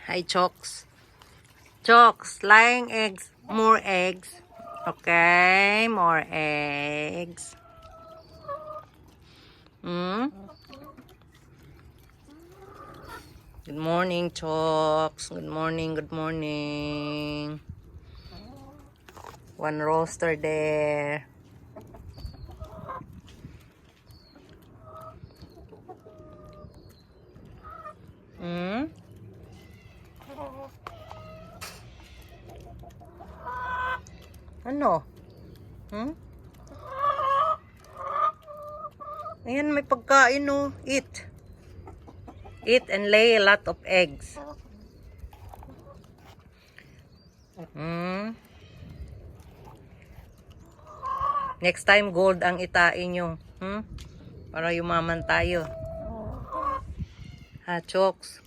Hi, Chokes. Chokes, laying eggs. More eggs. Okay, more eggs. Good morning, Chokes. Good morning, good morning. One roaster there. Ano? Ayan, may pagkain, no. Eat. Eat and lay a lot of eggs. Next time, gold ang itain nyo. Para yumaman tayo. Ha, Chokes?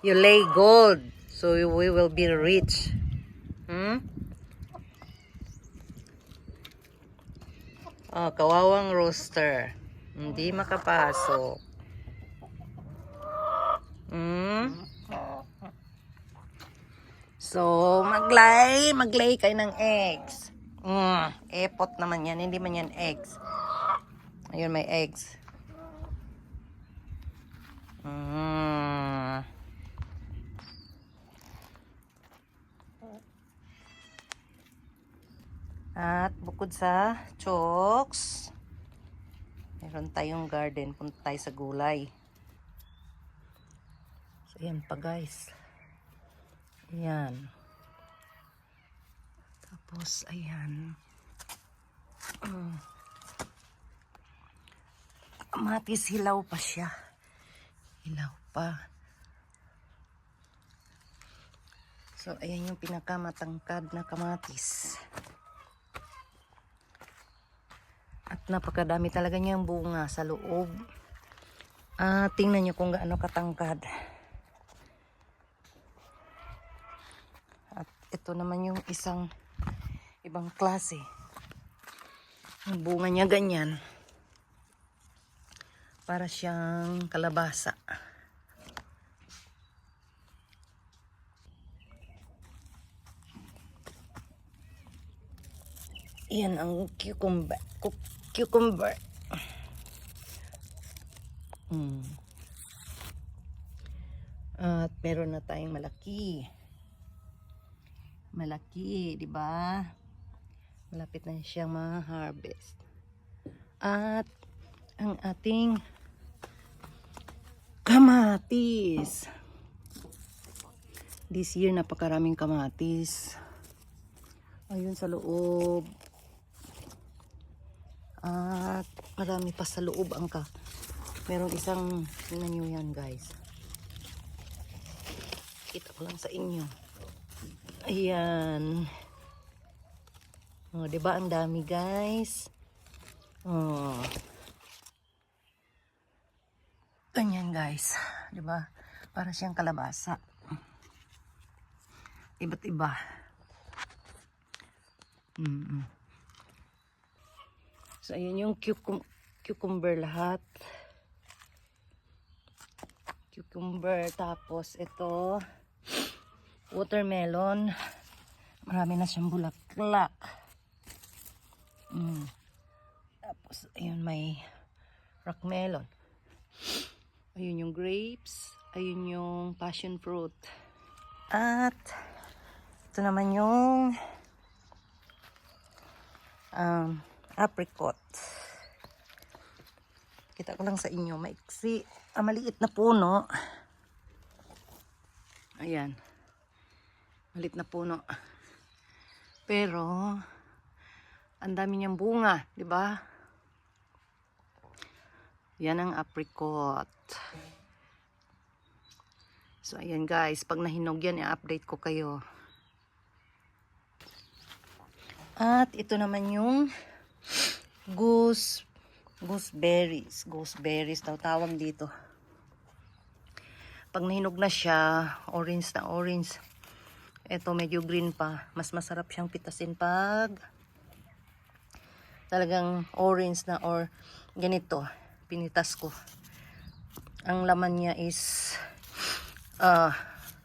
You lay gold, so we will be rich. Oh, kawawang rooster. Hindi makapasok. So, maglay kayo ng eggs. Epot naman yan, hindi man yan eggs. Ayun, may eggs. At bukod sa Chokes, meron tayong garden. Punta tayo sa gulay. So, ayan pa guys. Ayan. Tapos, ayan. Kamatis, hilaw pa siya. Hilaw pa. So, ayan yung pinakamatangkad na kamatis. At napakadami talaga niyang bunga sa loob. Tingnan niyo kung gaano katangkad. At ito naman yung ibang klase. Ang bunga niya ganyan. Para siyang kalabasa. Yan ang cucumber. At meron na tayong malaki. Malaki, di ba? Malapit na siyang ma-harvest. At ang ating kamatis. This year napakaraming kamatis. Ayun sa loob. At marami pa sa loob ang merong isang, tingnan nyo yan guys. Kita ko lang sa inyo. Ayan. Oh, diba ang dami guys? Oh. Ganyan guys. Diba? Para siyang kalabasa. Iba't iba. So, ayan yung cucumber lahat. Cucumber. Tapos, ito, watermelon. Marami na siyang bulaklak. Tapos, ayun, may rock melon. Ayun yung grapes. Ayun yung passion fruit. At, ito naman yung apricot. Kita ko lang sa inyo, maiksi. Maliit na puno. Ayan. Maliit na puno. Pero, ang dami niyang bunga, di ba? Yan ang apricot. So, ayan guys. Pag nahinog yan, i-update ko kayo. At ito naman yung gooseberries. Gooseberries daw tawag dito. Pag nahinog na siya, orange na orange. Ito medyo green pa. Mas masarap siyang pitasin pag talagang orange na or ganito. Pinitas ko. Ang laman niya is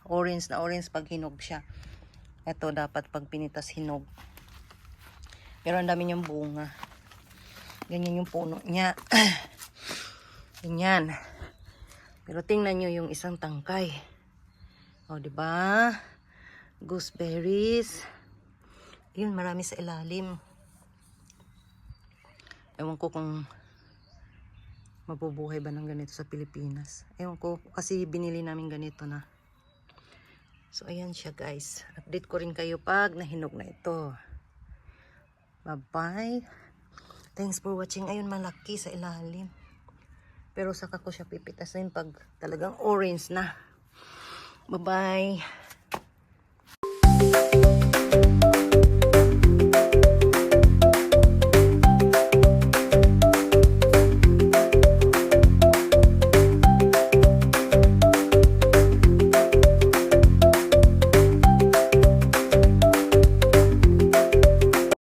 orange na orange pag hinog siya. Ito dapat pag pinitas hinog. Pero ang dami niyang bunga. Ganyan yung puno niya. Ganyan. Pero tingnan nyo yung isang tangkay. O, diba? Gooseberries. Yun, marami sa ilalim. Ewan ko kung mabubuhay ba ng ganito sa Pilipinas. Ewan ko, kasi binili namin ganito na. So, ayan siya guys. Update ko rin kayo pag nahinog na ito. Bye-bye. Thanks for watching. Ayun, malaki sa ilalim. Pero saka ko siya pipitasin pag talagang orange na. Bye-bye.